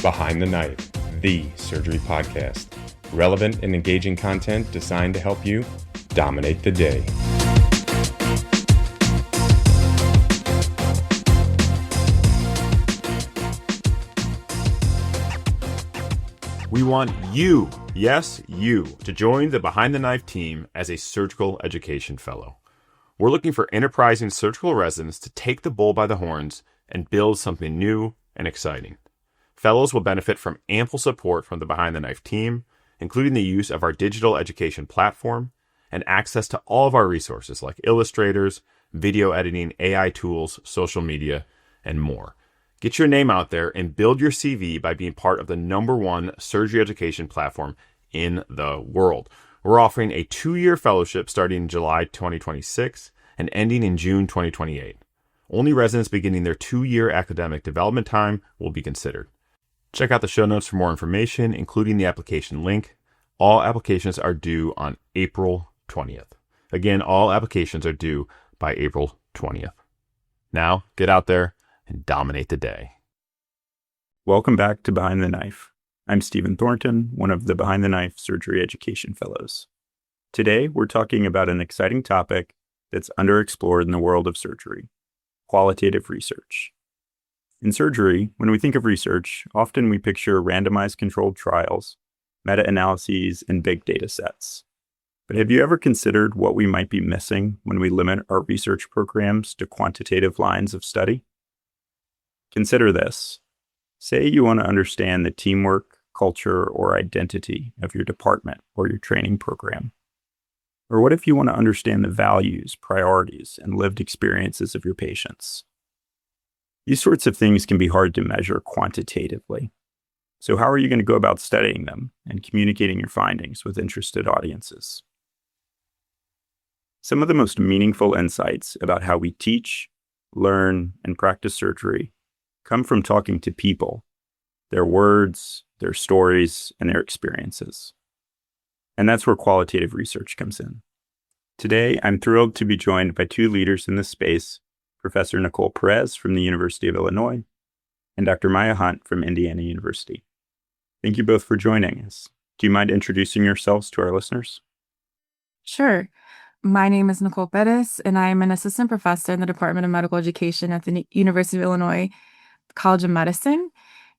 Behind the Knife, the surgery podcast. Relevant and engaging content designed to help you dominate the day. We want you, yes, you, to join the Behind the Knife team as a surgical education fellow. We're looking for enterprising surgical residents to take the bull by the horns and build something new and exciting. Fellows will benefit from ample support from the Behind the Knife team, including the use of our digital education platform and access to all of our resources like illustrators, video editing, AI tools, social media, and more. Get your name out there and build your CV by being part of the #1 surgery education platform in the world. We're offering a 2-year fellowship starting in July 2026 and ending in June 2028. Only residents beginning their 2-year academic development time will be considered. Check out the show notes for more information, including the application link. All applications are due on April 20th. Again, all applications are due by April 20th. Now, get out there and dominate the day. Welcome back to Behind the Knife. I'm Stephen Thornton, one of the Behind the Knife Surgery Education Fellows. Today, we're talking about an exciting topic that's underexplored in the world of surgery: qualitative research. In surgery, when we think of research, often we picture randomized controlled trials, meta-analyses, and big data sets. But have you ever considered what we might be missing when we limit our research programs to quantitative lines of study? Consider this. Say you want to understand the teamwork, culture, or identity of your department or your training program. Or what if you want to understand the values, priorities, and lived experiences of your patients? These sorts of things can be hard to measure quantitatively. So how are you going to go about studying them and communicating your findings with interested audiences? Some of the most meaningful insights about how we teach, learn, and practice surgery come from talking to people, their words, their stories, and their experiences. And that's where qualitative research comes in. Today, I'm thrilled to be joined by two leaders in this space, Professor Nicole Perez from the University of Illinois and Dr. Maya Hunt from Indiana University. Thank you both for joining us. Do you mind introducing yourselves to our listeners? Sure. My name is Nicole Perez, and I'm an assistant professor in the Department of Medical Education at the University of Illinois College of Medicine.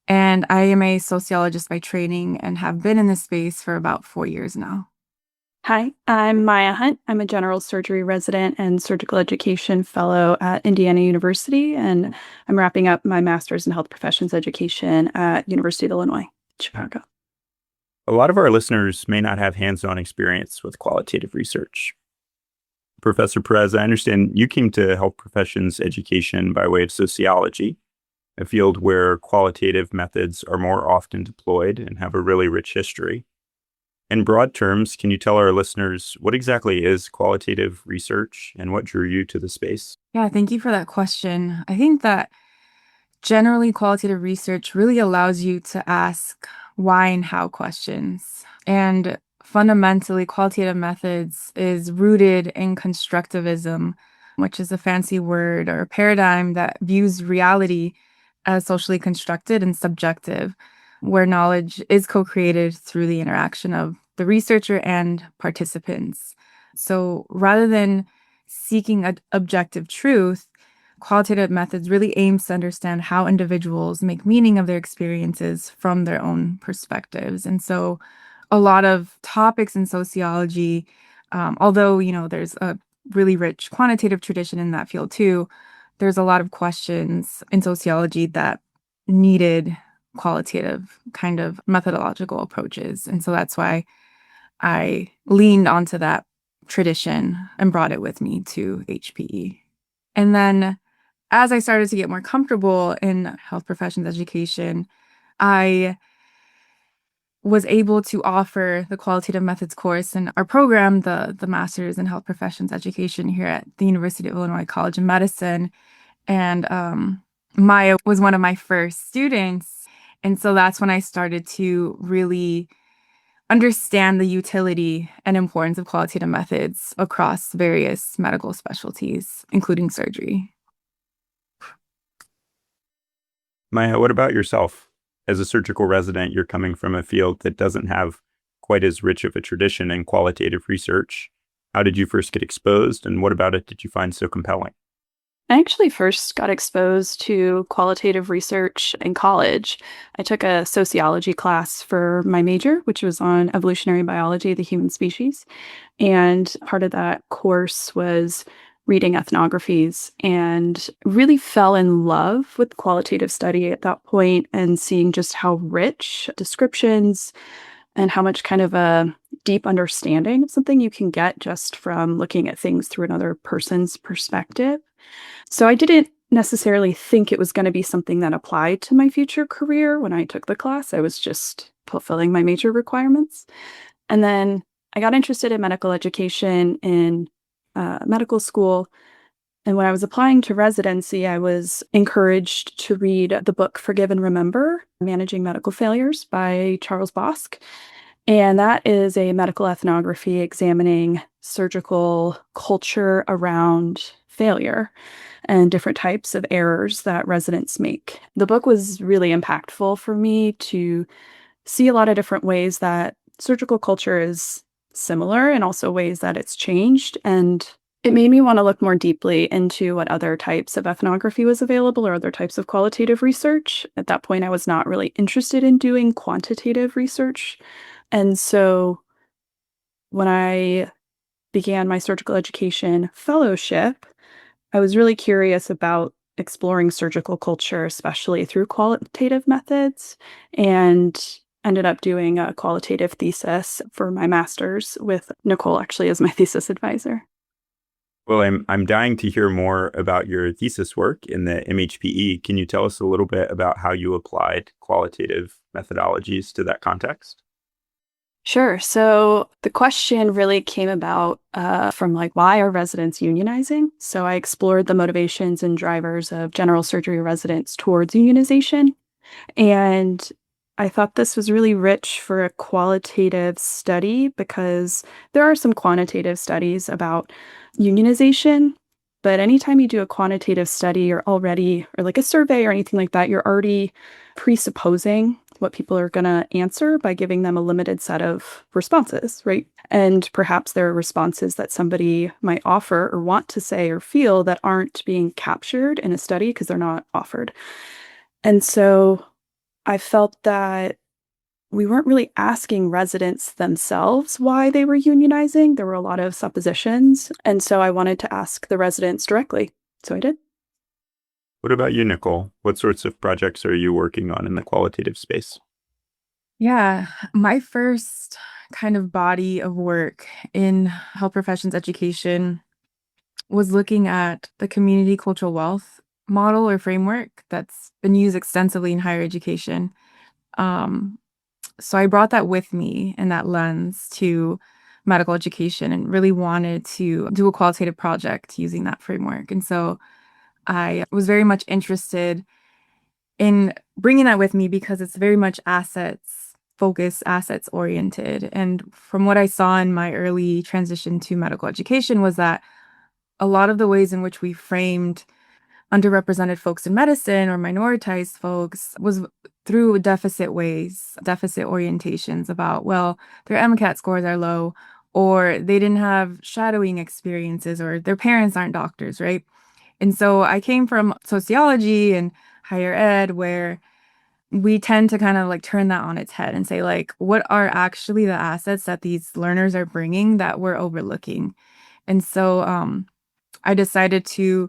And I am a sociologist by training and have been in this space for about 4 years now. Hi, I'm Maya Hunt. I'm a general surgery resident and surgical education fellow at Indiana University, and I'm wrapping up my master's in health professions education at University of Illinois, Chicago. A lot of our listeners may not have hands-on experience with qualitative research. Professor Perez, I understand you came to health professions education by way of sociology, a field where qualitative methods are more often deployed and have a really rich history. In broad terms, can you tell our listeners what exactly is qualitative research and what drew you to the space? Yeah, thank you for that question. I think that generally qualitative research really allows you to ask why and how questions. And fundamentally, qualitative methods is rooted in constructivism, which is a fancy word or a paradigm that views reality as socially constructed and subjective, where knowledge is co-created through the interaction of the researcher and participants. So rather than seeking objective truth, qualitative methods really aims to understand how individuals make meaning of their experiences from their own perspectives. And so a lot of topics in sociology, although, there's a really rich quantitative tradition in that field too, there's a lot of questions in sociology that needed qualitative kind of methodological approaches. And so that's why I leaned onto that tradition and brought it with me to HPE. And then as I started to get more comfortable in health professions education, I was able to offer the qualitative methods course in our program, the Master's in Health Professions Education here at the University of Illinois College of Medicine. And Maya was one of my first students. And so that's when I started to really understand the utility and importance of qualitative methods across various medical specialties, including surgery. Maya, what about yourself? As a surgical resident, you're coming from a field that doesn't have quite as rich of a tradition in qualitative research. How did you first get exposed, and what about it did you find so compelling? I actually first got exposed to qualitative research in college. I took a sociology class for my major, which was on evolutionary biology of the human species. And part of that course was reading ethnographies and really fell in love with qualitative study at that point and seeing just how rich descriptions and how much kind of a deep understanding of something you can get just from looking at things through another person's perspective. So I didn't necessarily think it was going to be something that applied to my future career when I took the class. I was just fulfilling my major requirements. And then I got interested in medical education in medical school. And when I was applying to residency, I was encouraged to read the book Forgive and Remember Managing Medical Failures by Charles Bosk. And that is a medical ethnography examining surgical culture around failure and different types of errors that residents make. The book was really impactful for me to see a lot of different ways that surgical culture is similar and also ways that it's changed. And it made me want to look more deeply into what other types of ethnography was available or other types of qualitative research. At that point, I was not really interested in doing quantitative research. And so when I began my surgical education fellowship, I was really curious about exploring surgical culture, especially through qualitative methods, and ended up doing a qualitative thesis for my master's with Nicole actually as my thesis advisor. Well, I'm dying to hear more about your thesis work in the MHPE. Can you tell us a little bit about how you applied qualitative methodologies to that context? Sure. So the question really came about from why are residents unionizing? So I explored the motivations and drivers of general surgery residents towards unionization. And I thought this was really rich for a qualitative study because there are some quantitative studies about unionization. But anytime you do a quantitative study, you're already, or like a survey or anything like that, you're already presupposing what people are going to answer by giving them a limited set of responses, right? And perhaps there are responses that somebody might offer or want to say or feel that aren't being captured in a study because they're not offered. And so I felt that we weren't really asking residents themselves why they were unionizing. There were a lot of suppositions. And so I wanted to ask the residents directly. So I did. What about you, Nicole? What sorts of projects are you working on in the qualitative space? Yeah, my first kind of body of work in health professions education was looking at the community cultural wealth model or framework that's been used extensively in higher education. Um, so I brought that with me and that lens to medical education and really wanted to do a qualitative project using that framework. And so I was very much interested in bringing that with me because it's very much assets focused, assets oriented. And from what I saw in my early transition to medical education was that a lot of the ways in which we framed underrepresented folks in medicine or minoritized folks was through deficit ways, deficit orientations about, well, their MCAT scores are low, or they didn't have shadowing experiences, or their parents aren't doctors, right? And so I came from sociology and higher ed where we tend to kind of turn that on its head and say, what are actually the assets that these learners are bringing that we're overlooking? And so I decided to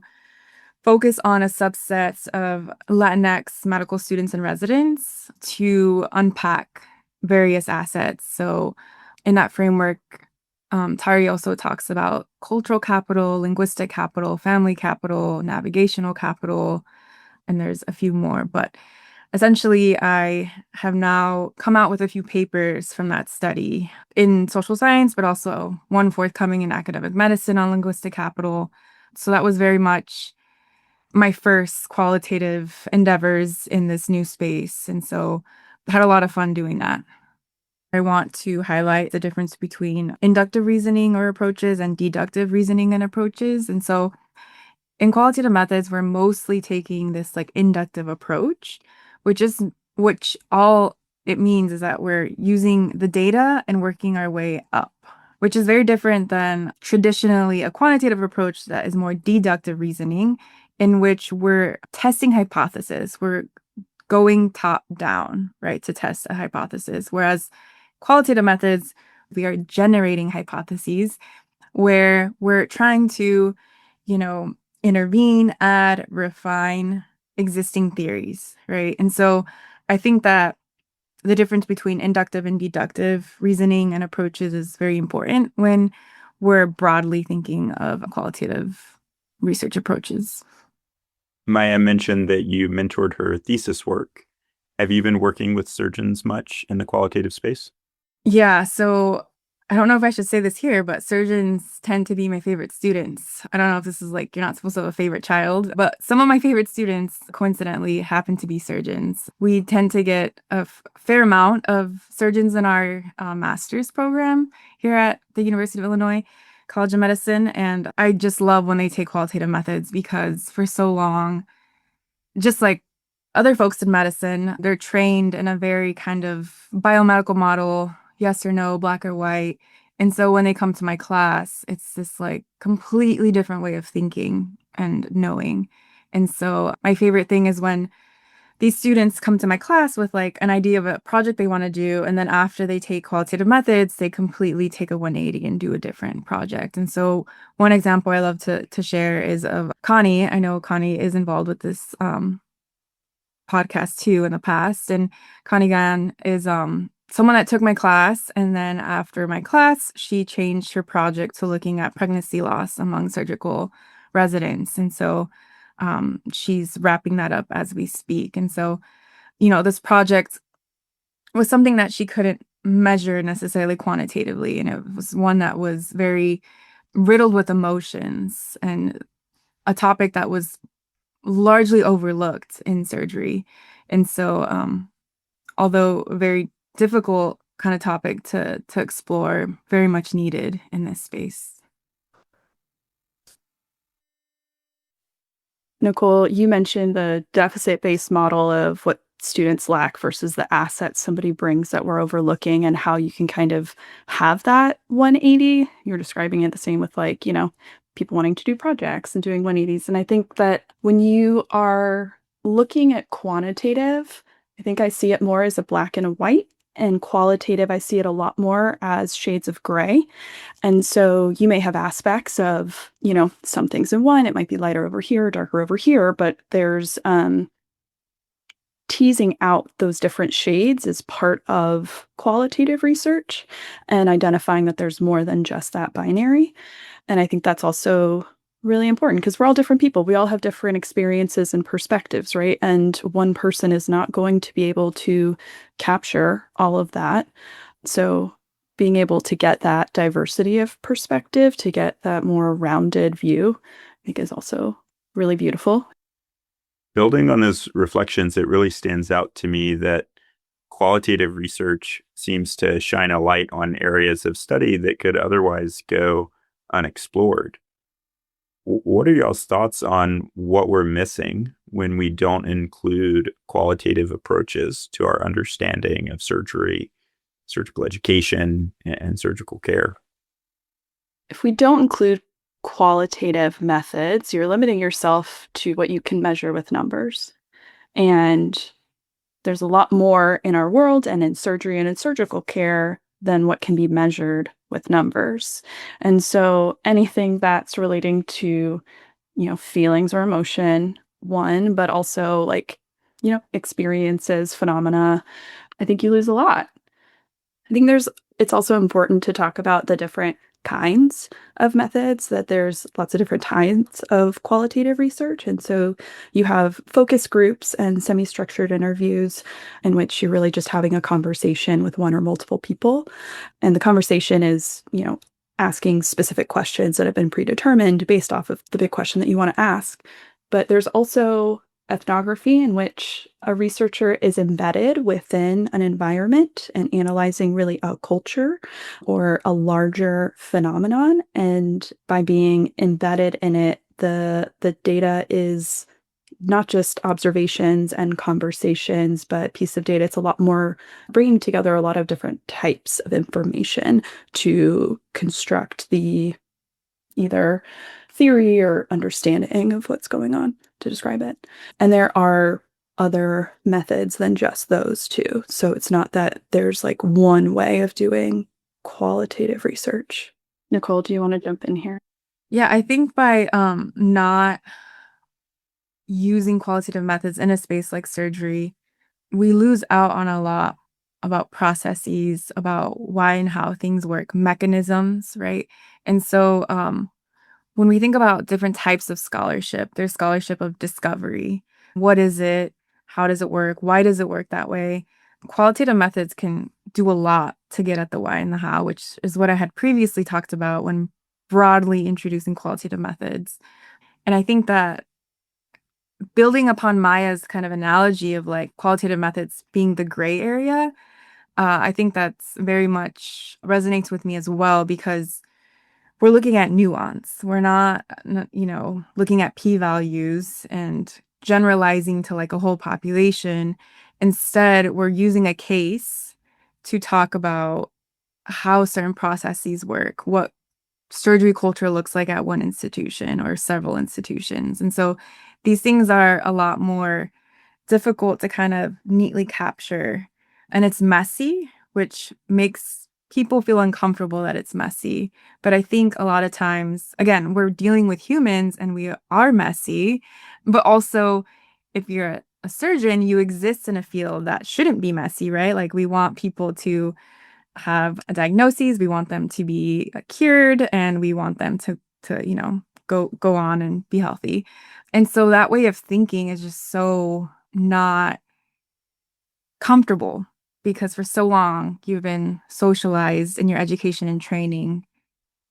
focus on a subset of Latinx medical students and residents to unpack various assets. So in that framework, Tari also talks about cultural capital, linguistic capital, family capital, navigational capital, and there's a few more. But essentially, I have now come out with a few papers from that study in social science, but also one forthcoming in academic medicine on linguistic capital. So that was very much my first qualitative endeavors in this new space. And so I had a lot of fun doing that. I want to highlight the difference between inductive reasoning or approaches and deductive reasoning and approaches. And so in qualitative methods, we're mostly taking this inductive approach, which is which all it means is that we're using the data and working our way up, which is very different than traditionally a quantitative approach that is more deductive reasoning, in which we're testing hypotheses. We're going top down, right, to test a hypothesis. Whereas qualitative methods, we are generating hypotheses where we're trying to, intervene, add, refine existing theories, right? And so I think that the difference between inductive and deductive reasoning and approaches is very important when we're broadly thinking of qualitative research approaches. Maya mentioned that you mentored her thesis work. Have you been working with surgeons much in the qualitative space? Yeah, so I don't know if I should say this here, but surgeons tend to be my favorite students. I don't know if this is like, you're not supposed to have a favorite child, but some of my favorite students coincidentally happen to be surgeons. We tend to get a fair amount of surgeons in our master's program here at the University of Illinois College of Medicine. And I just love when they take qualitative methods because for so long, just like other folks in medicine, they're trained in a very kind of biomedical model, yes or no, black or white. And so when they come to my class, it's this like completely different way of thinking and knowing. And so my favorite thing is when these students come to my class with like an idea of a project they want to do. And then after they take qualitative methods, they completely take a 180 and do a different project. And so one example I love to share is of Connie. I know Connie is involved with this podcast too in the past. And Connie Gann is someone that took my class. And then after my class, she changed her project to looking at pregnancy loss among surgical residents. And so she's wrapping that up as we speak. And so, this project was something that she couldn't measure necessarily quantitatively. And it was one that was very riddled with emotions and a topic that was largely overlooked in surgery. And so, although a very difficult kind of topic to explore, very much needed in this space. Nicole, you mentioned the deficit-based model of what students lack versus the assets somebody brings that we're overlooking and how you can kind of have that 180. You're describing it the same with people wanting to do projects and doing 180s. And I think that when you are looking at quantitative, I think I see it more as a black and a white. And qualitative, I see it a lot more as shades of gray. And so you may have aspects of, some things in one, it might be lighter over here, darker over here, but there's teasing out those different shades is part of qualitative research and identifying that there's more than just that binary. And I think that's also really important because we're all different people. We all have different experiences and perspectives, right? And one person is not going to be able to capture all of that. So being able to get that diversity of perspective, to get that more rounded view, I think is also really beautiful. Building on those reflections, it really stands out to me that qualitative research seems to shine a light on areas of study that could otherwise go unexplored. What are y'all's thoughts on what we're missing when we don't include qualitative approaches to our understanding of surgery, surgical education, and surgical care? If we don't include qualitative methods, you're limiting yourself to what you can measure with numbers. And there's a lot more in our world and in surgery and in surgical care than what can be measured with numbers. And so anything that's relating to, feelings or emotion, one, but also experiences, phenomena, I think you lose a lot. I think it's also important to talk about the different kinds of methods, that there's lots of different kinds of qualitative research. And so you have focus groups and semi-structured interviews in which you're really just having a conversation with one or multiple people. And the conversation is, asking specific questions that have been predetermined based off of the big question that you want to ask. But there's also ethnography in which a researcher is embedded within an environment and analyzing really a culture or a larger phenomenon. And by being embedded in it, the data is not just observations and conversations, but piece of data. It's a lot more bringing together a lot of different types of information to construct the either theory or understanding of what's going on to describe it. And there are other methods than just those two. So it's not that there's like one way of doing qualitative research. Nicole, do you want to jump in here? Yeah, I think by not using qualitative methods in a space like surgery, we lose out on a lot about processes, about why and how things work, mechanisms, right? And so when we think about different types of scholarship, there's scholarship of discovery. What is it? How does it work? Why does it work that way? Qualitative methods can do a lot to get at the why and the how, which is what I had previously talked about when broadly introducing qualitative methods. And I think that building upon Maya's kind of analogy of like qualitative methods being the gray area, I think that's very much resonates with me as well, because we're looking at nuance. We're not, looking at p-values and generalizing to like a whole population. Instead, we're using a case to talk about how certain processes work, what surgery culture looks like at one institution or several institutions. And so these things are a lot more difficult to kind of neatly capture. And it's messy, which makes people feel uncomfortable that it's messy. But I think a lot of times, again, we're dealing with humans and we are messy. But also, if you're a surgeon, you exist in a field that shouldn't be messy, right? Like we want people to have a diagnosis, we want them to be cured, and we want them to go on and be healthy. And so that way of thinking is just so not comfortable, because for so long you've been socialized in your education and training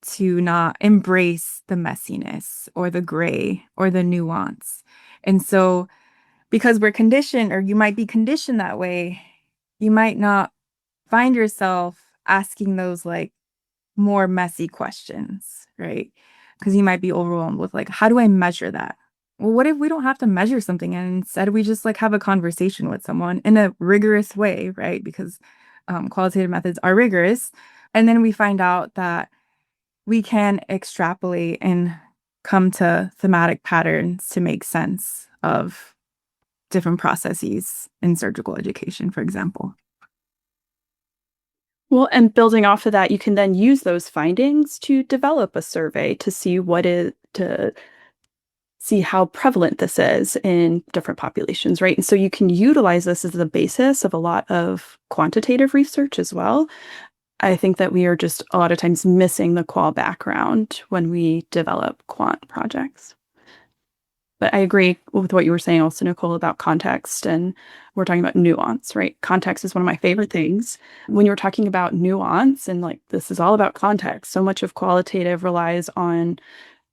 to not embrace the messiness or the gray or the nuance. And so because we're conditioned, or you might be conditioned that way, you might not find yourself asking those like more messy questions, right? Because you might be overwhelmed with like, how do I measure that? Well, what if we don't have to measure something and instead we just like have a conversation with someone in a rigorous way, right? Because qualitative methods are rigorous. And then we find out that we can extrapolate and come to thematic patterns to make sense of different processes in surgical education, for example. Well, and building off of that, you can then use those findings to develop a survey to see to see how prevalent this is in different populations, right? And so you can utilize this as the basis of a lot of quantitative research as well. I think that we are just a lot of times missing the qual background when we develop quant projects. But I agree with what you were saying also, Nicole, about context. And we're talking about nuance, right? Context is one of my favorite things. When you're talking about nuance and like this is all about context, so much of qualitative relies on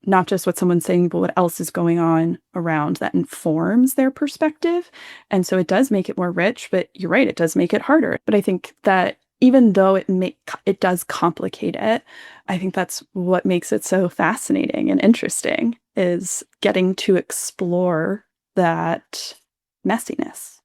not just what someone's saying, but what else is going on around that informs their perspective. And so it does make it more rich, but you're right, it does make it harder. But I think that even though it does complicate it, I think that's what makes it so fascinating and interesting, is getting to explore that messiness.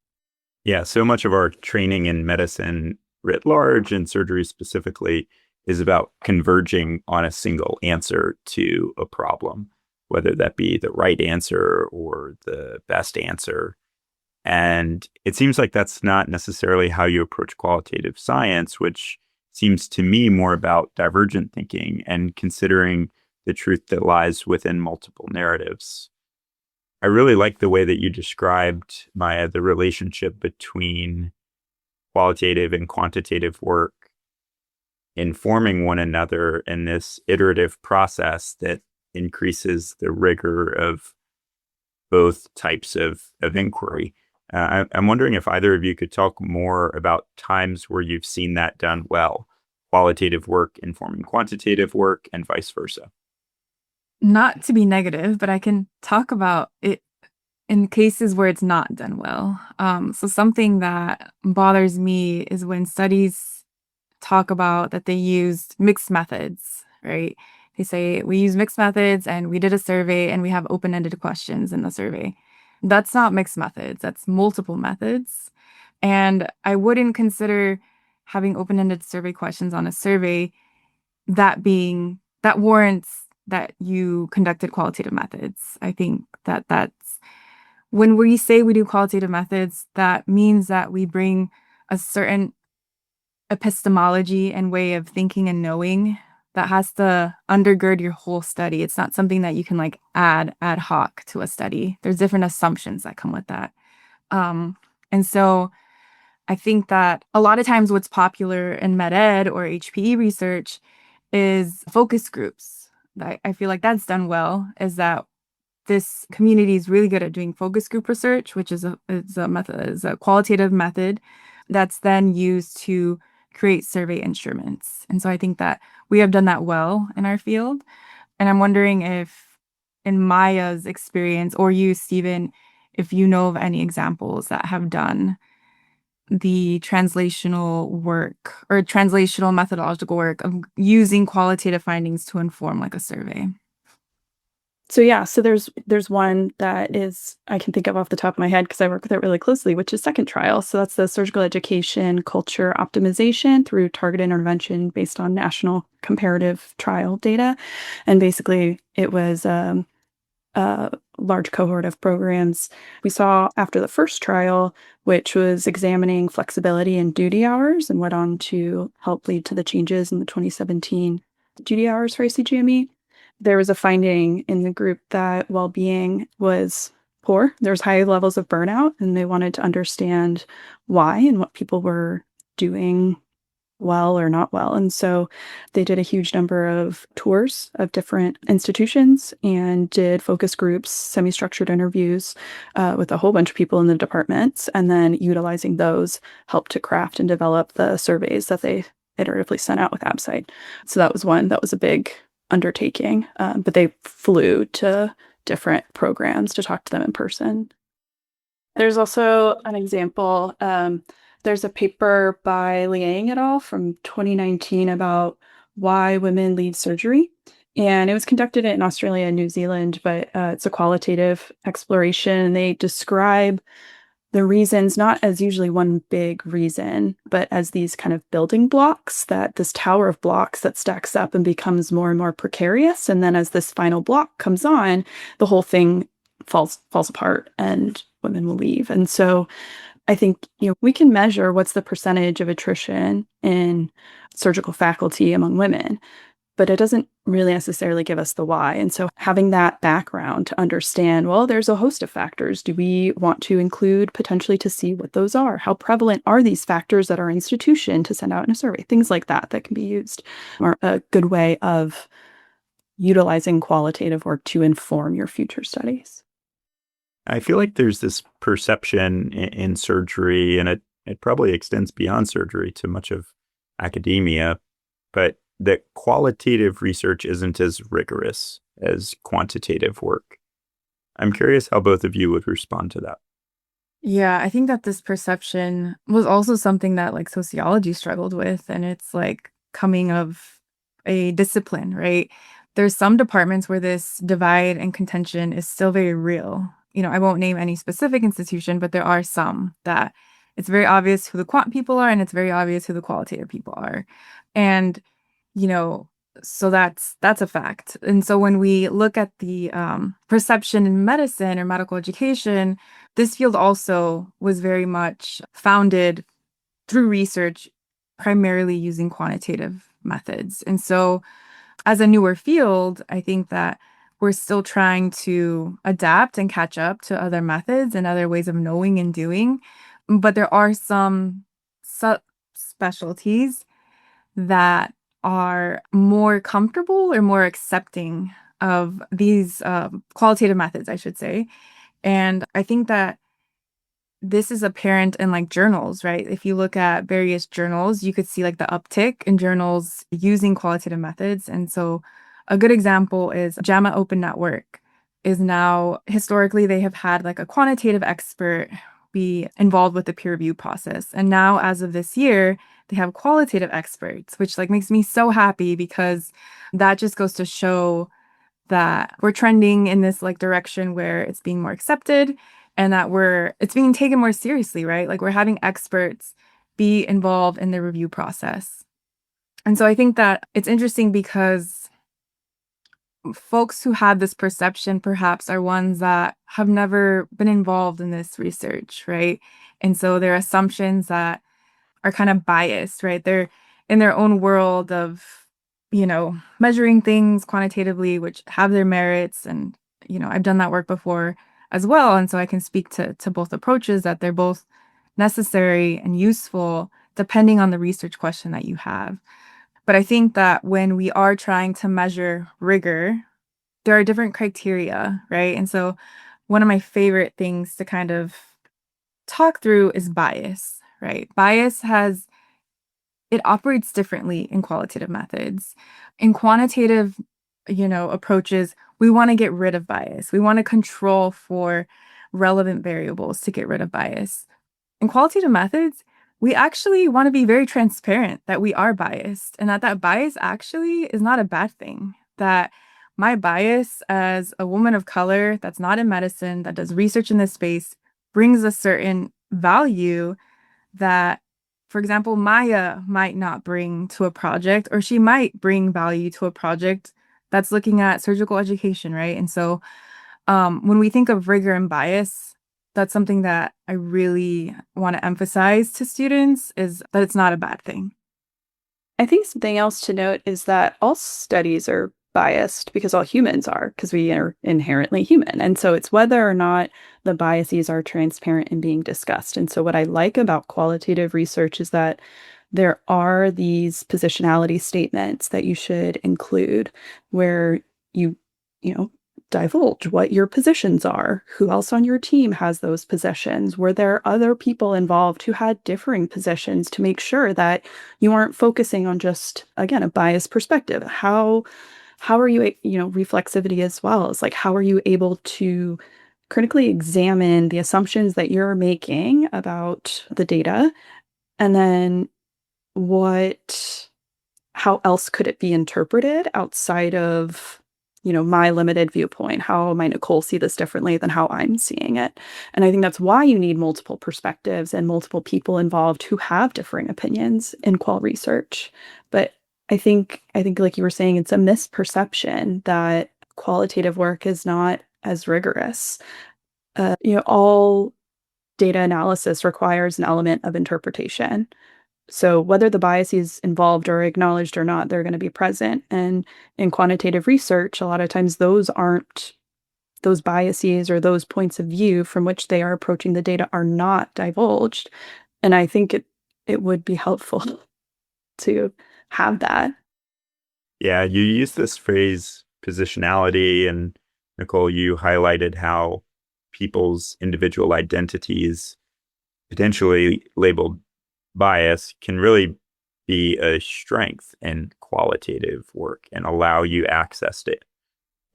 Yeah, so much of our training in medicine writ large and surgery specifically is about converging on a single answer to a problem, whether that be the right answer or the best answer. And it seems like that's not necessarily how you approach qualitative science, which seems to me more about divergent thinking and considering the truth that lies within multiple narratives. I really like the way that you described, Maya, the relationship between qualitative and quantitative work informing one another in this iterative process that increases the rigor of both types of inquiry. I'm wondering if either of you could talk more about times where you've seen that done well, qualitative work informing quantitative work and vice versa. Not to be negative, but I can talk about it in cases where it's not done well. So something that bothers me is when studies talk about that they used mixed methods, right? They say we use mixed methods and we did a survey and we have open-ended questions in the survey. That's not mixed methods, that's multiple methods. And I wouldn't consider having open-ended survey questions on a survey that warrants that you conducted qualitative methods. I think that that's when we say we do qualitative methods, that means that we bring a certain epistemology and way of thinking and knowing that has to undergird your whole study. It's not something that you can like add ad hoc to a study. There's different assumptions that come with that. And so I think that a lot of times what's popular in med ed or HPE research is focus groups. I feel like that's done well, is that this community is really good at doing focus group research, which is a qualitative method that's then used to create survey instruments. And so I think that we have done that well in our field. And I'm wondering if in Maya's experience, or you, Stephen, if you know of any examples that have done the translational work or translational methodological work of using qualitative findings to inform like a survey. So yeah, so there's one that is I can think of off the top of my head because I work with it really closely, which is Second Trial. So that's the surgical education culture optimization through targeted intervention based on national comparative trial data. And basically it was a large cohort of programs. We saw after the first trial, which was examining flexibility in duty hours and went on to help lead to the changes in the 2017 duty hours for ICGME. There was a finding in the group that well-being was poor. There's high levels of burnout, and they wanted to understand why and what people were doing well or not well. And so they did a huge number of tours of different institutions and did focus groups, semi-structured interviews with a whole bunch of people in the departments, and then utilizing those helped to craft and develop the surveys that they iteratively sent out with Absite. So that was one that was a big undertaking, but they flew to different programs to talk to them in person. There's also an example. There's a paper by Liang et al. From 2019 about why women leave surgery. And it was conducted in Australia and New Zealand, but it's a qualitative exploration. They describe the reasons not as usually one big reason, but as these kind of building blocks, that this tower of blocks that stacks up and becomes more and more precarious. And then as this final block comes on, the whole thing falls apart and women will leave. And so I think, we can measure what's the percentage of attrition in surgical faculty among women, but it doesn't really necessarily give us the why. And so having that background to understand, well, there's a host of factors. Do we want to include potentially to see what those are? How prevalent are these factors at our institution to send out in a survey? Things like that can be used are a good way of utilizing qualitative work to inform your future studies. I feel like there's this perception in surgery, and it probably extends beyond surgery to much of academia, but that qualitative research isn't as rigorous as quantitative work. I'm curious how both of you would respond to that. Yeah, I think that this perception was also something that like sociology struggled with, and it's like coming of a discipline, right? There's some departments where this divide and contention is still very real. I won't name any specific institution, but there are some that it's very obvious who the quant people are, and it's very obvious who the qualitative people are. And so that's a fact. And so when we look at the perception in medicine or medical education, this field also was very much founded through research, primarily using quantitative methods. And so as a newer field, I think that we're still trying to adapt and catch up to other methods and other ways of knowing and doing. But there are some subspecialties that are more comfortable or more accepting of these qualitative methods, I should say. And I think that this is apparent in like journals, right? If you look at various journals, you could see like the uptick in journals using qualitative methods. And so a good example is JAMA Open Network is now, historically, they have had like a quantitative expert be involved with the peer review process. And now as of this year, they have qualitative experts, which like makes me so happy because that just goes to show that we're trending in this like direction where it's being more accepted and that it's being taken more seriously, right? Like we're having experts be involved in the review process. And so I think that it's interesting because folks who have this perception perhaps are ones that have never been involved in this research, right? And so their assumptions that are kind of biased, right? They're in their own world of, measuring things quantitatively, which have their merits. And, I've done that work before as well. And so I can speak to both approaches, that they're both necessary and useful depending on the research question that you have. But I think that when we are trying to measure rigor, there are different criteria, right? And so one of my favorite things to kind of talk through is bias, right? It operates differently in qualitative methods. In quantitative, approaches, we want to get rid of bias. We want to control for relevant variables to get rid of bias. In qualitative methods, we actually want to be very transparent that we are biased and that bias actually is not a bad thing. That my bias as a woman of color that's not in medicine, that does research in this space, brings a certain value that, for example, Maya might not bring to a project, or she might bring value to a project that's looking at surgical education, right? And so when we think of rigor and bias, that's something that I really want to emphasize to students, is that it's not a bad thing. I think something else to note is that all studies are biased because all humans are, because we are inherently human. And so it's whether or not the biases are transparent and being discussed. And so what I like about qualitative research is that there are these positionality statements that you should include where you know, divulge what your positions are, who else on your team has those positions, were there other people involved who had differing positions, to make sure that you aren't focusing on just, again, a biased perspective. How are you, reflexivity as well, is like, how are you able to critically examine the assumptions that you're making about the data, and then how else could it be interpreted outside of, my limited viewpoint? How might Nicole see this differently than how I'm seeing it? And I think that's why you need multiple perspectives and multiple people involved who have differing opinions in qual research. But I think like you were saying, it's a misperception that qualitative work is not as rigorous. All data analysis requires an element of interpretation. So whether the biases involved are acknowledged or not, they're going to be present. And in quantitative research, a lot of times those biases or those points of view from which they are approaching the data are not divulged. And I think it would be helpful to have that. Yeah, you use this phrase positionality, and Nicole, you highlighted how people's individual identities, potentially labeled bias, can really be a strength in qualitative work and allow you access to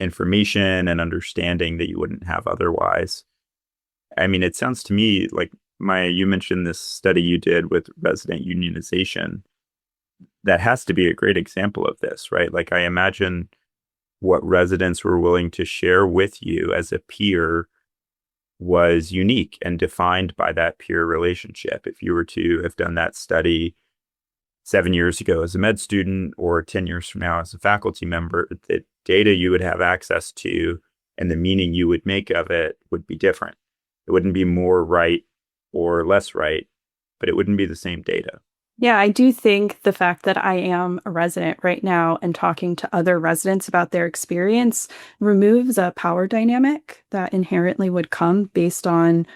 information and understanding that you wouldn't have otherwise. I mean, it sounds to me like, Maya, you mentioned this study you did with resident unionization. That has to be a great example of this, right? Like, I imagine what residents were willing to share with you as a peer was unique and defined by that peer relationship. If you were to have done that study 7 years ago as a med student, or 10 years from now as a faculty member, the data you would have access to and the meaning you would make of it would be different. It wouldn't be more right or less right, but it wouldn't be the same data. Yeah, I do think the fact that I am a resident right now and talking to other residents about their experience removes a power dynamic that inherently would come based on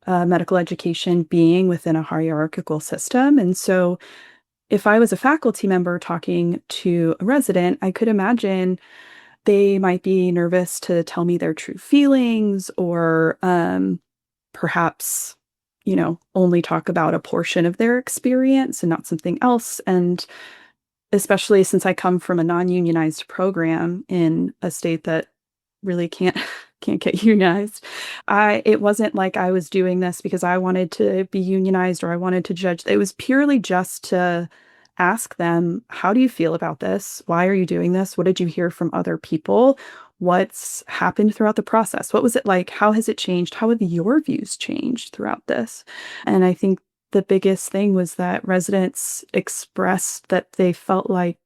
medical education being within a hierarchical system. And so if I was a faculty member talking to a resident, I could imagine they might be nervous to tell me their true feelings, or perhaps only talk about a portion of their experience and not something else. And especially since I come from a non-unionized program in a state that really can't get unionized, it wasn't like I was doing this because I wanted to be unionized or I wanted to judge. It was purely just to ask them, how do you feel about this? Why are you doing this? What did you hear from other people? what's happened throughout the process. What was it like? How has it changed? How have your views changed throughout this? And I think the biggest thing was that residents expressed that they felt like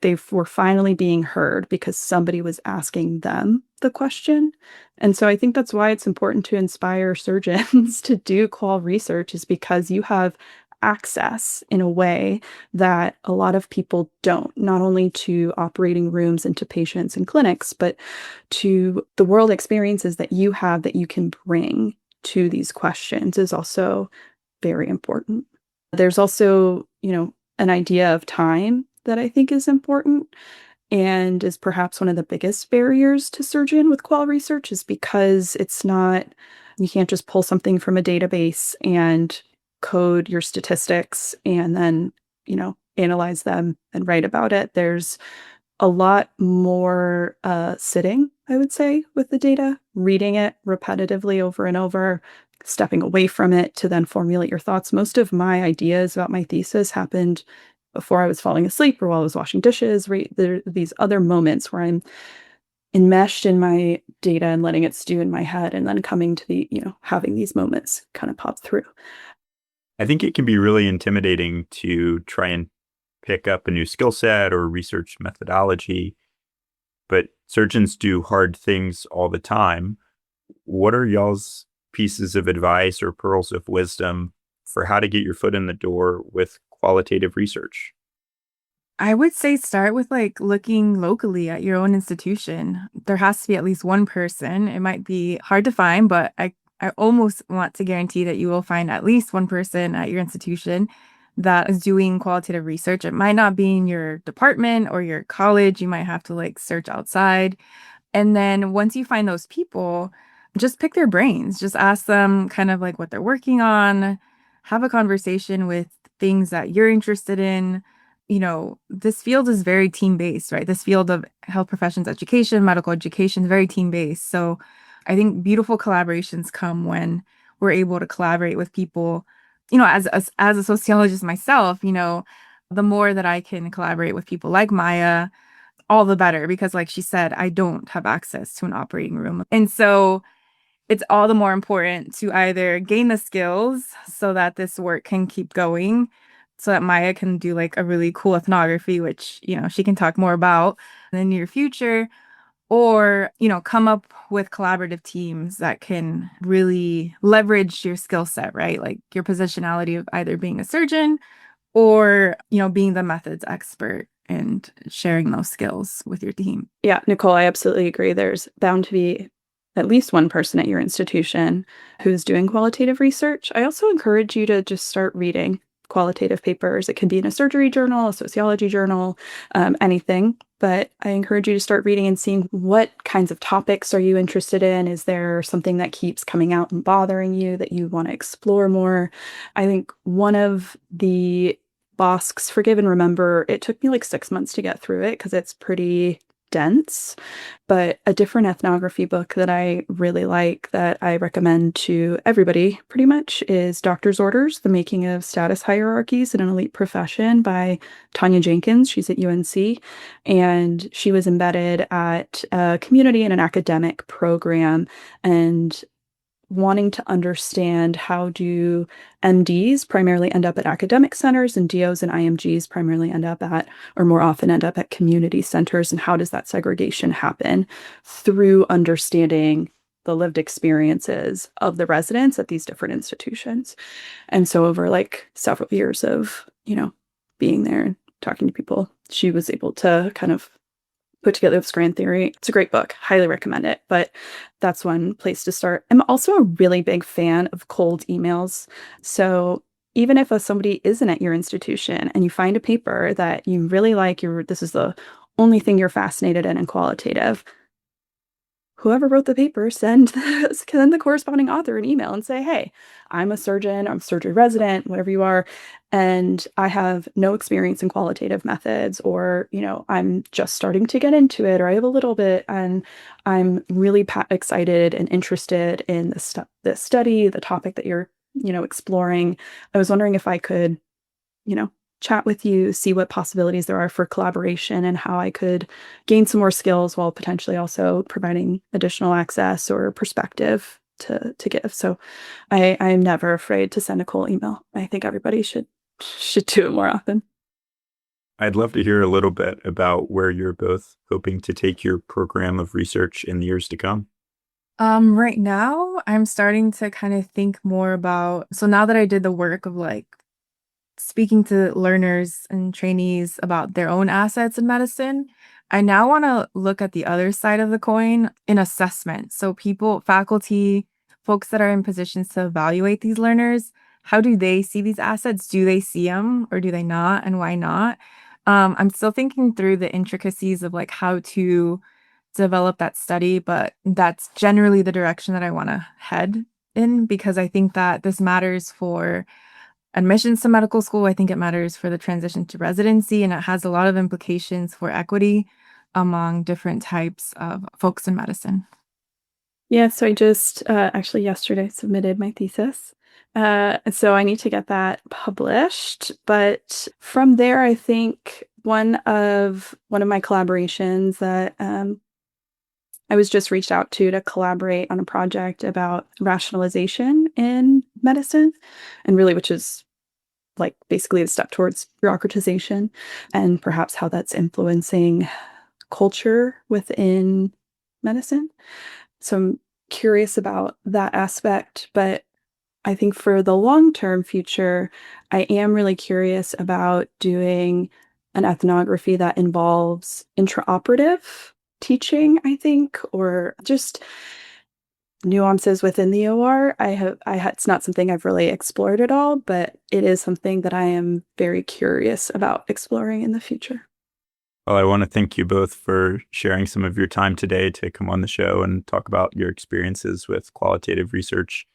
they were finally being heard because somebody was asking them the question. And so I think that's why it's important to inspire surgeons to do qual research, is because you have access in a way that a lot of people don't, not only to operating rooms and to patients and clinics, but to the world experiences that you have that you can bring to these questions is also very important. There's also, an idea of time that I think is important and is perhaps one of the biggest barriers to surgeon with qual research, is because you can't just pull something from a database and code your statistics and then, analyze them and write about it. There's a lot more sitting, I would say, with the data, reading it repetitively over and over, stepping away from it to then formulate your thoughts. Most of my ideas about my thesis happened before I was falling asleep or while I was washing dishes. Right? There are these other moments where I'm enmeshed in my data and letting it stew in my head, and then coming to having these moments kind of pop through. I think it can be really intimidating to try and pick up a new skill set or research methodology, but surgeons do hard things all the time. What are y'all's pieces of advice or pearls of wisdom for how to get your foot in the door with qualitative research? I would say start with looking locally at your own institution. There has to be at least one person. It might be hard to find, but I almost want to guarantee that you will find at least one person at your institution that is doing qualitative research. It might not be in your department or your college. You might have to search outside. And then once you find those people, just pick their brains. Just ask them kind of what they're working on. Have a conversation with things that you're interested in. This field is very team-based, right? This field of health professions education, medical education is very team-based. So I think beautiful collaborations come when we're able to collaborate with people. As a sociologist myself, the more that I can collaborate with people like Maya, all the better, because like she said, I don't have access to an operating room. And so it's all the more important to either gain the skills so that this work can keep going, so that Maya can do a really cool ethnography, which, she can talk more about in the near future, or, come up with collaborative teams that can really leverage your skill set, right? Like your positionality of either being a surgeon or, being the methods expert and sharing those skills with your team. Yeah, Nicole, I absolutely agree. There's bound to be at least one person at your institution who's doing qualitative research. I also encourage you to just start reading qualitative papers. It can be in a surgery journal, a sociology journal, anything. But I encourage you to start reading and seeing what kinds of topics are you interested in. Is there something that keeps coming out and bothering you that you want to explore more? I think one of the Bosk's Forgive and Remember, it took me 6 months to get through it because it's pretty dense, but a different ethnography book that I really like, that I recommend to everybody pretty much, is Doctor's Orders, The Making of Status Hierarchies in an Elite Profession by Tanya Jenkins. She's at UNC, and she was embedded at a community and an academic program, and wanting to understand how do MDs primarily end up at academic centers and DOs and IMGs primarily end up at, or more often end up at, community centers, and how does that segregation happen through understanding the lived experiences of the residents at these different institutions. And so over several years of, being there and talking to people, she was able to kind of put together this grand theory. It's a great book. Highly recommend it. But that's one place to start. I'm also a really big fan of cold emails. So even if somebody isn't at your institution and you find a paper that you really like, this is the only thing you're fascinated in qualitative, whoever wrote the paper, send the corresponding author an email and say, hey, I'm a surgeon, I'm a surgery resident, whatever you are, and I have no experience in qualitative methods, or, I'm just starting to get into it, or I have a little bit, and I'm really excited and interested in this study, the topic that you're, exploring. I was wondering if I could, chat with you, see what possibilities there are for collaboration and how I could gain some more skills while potentially also providing additional access or perspective to give. So I am never afraid to send a cold email. I think everybody should do it more often. I'd love to hear a little bit about where you're both hoping to take your program of research in the years to come. Right now, I'm starting to kind of think more about, so now that I did the work of like speaking to learners and trainees about their own assets in medicine, I now want to look at the other side of the coin in assessment. So people, faculty, folks that are in positions to evaluate these learners, how do they see these assets? Do they see them or do they not? And why not? I'm still thinking through the intricacies of like how to develop that study, but that's generally the direction that I want to head in because I think that this matters for admissions to medical school. I think it matters for the transition to residency, and it has a lot of implications for equity among different types of folks in medicine. Yeah, so I just actually yesterday submitted my thesis. So I need to get that published. But from there, I think one of my collaborations that I was just reached out to collaborate on a project about rationalization in medicine, and really, which is like basically the step towards bureaucratization and perhaps how that's influencing culture within medicine. So I'm curious about that aspect, but I think for the long-term future, I am really curious about doing an ethnography that involves intraoperative teaching, I think, or just nuances within the OR. It's not something I've really explored at all, but it is something that I am very curious about exploring in the future. Well, I want to thank you both for sharing some of your time today to come on the show and talk about your experiences with qualitative research.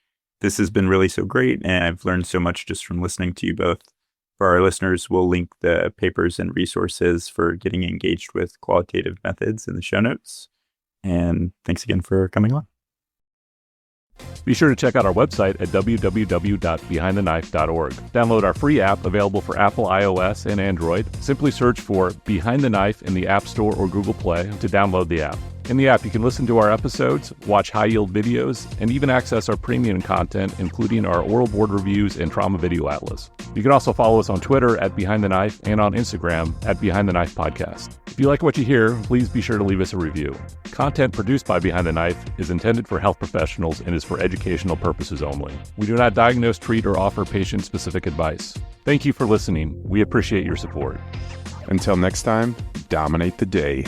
This has been really so great, and I've learned so much just from listening to you both. For our listeners, we'll link the papers and resources for getting engaged with qualitative methods in the show notes. And thanks again for coming on. Be sure to check out our website at www.behindtheknife.org. Download our free app available for Apple, iOS, and Android. Simply search for Behind the Knife in the App Store or Google Play to download the app. In the app, you can listen to our episodes, watch high-yield videos, and even access our premium content, including our oral board reviews and trauma video atlas. You can also follow us on Twitter at Behind the Knife and on Instagram at Behind the Knife Podcast. If you like what you hear, please be sure to leave us a review. Content produced by Behind the Knife is intended for health professionals and is for educational purposes only. We do not diagnose, treat, or offer patient-specific advice. Thank you for listening. We appreciate your support. Until next time, dominate the day.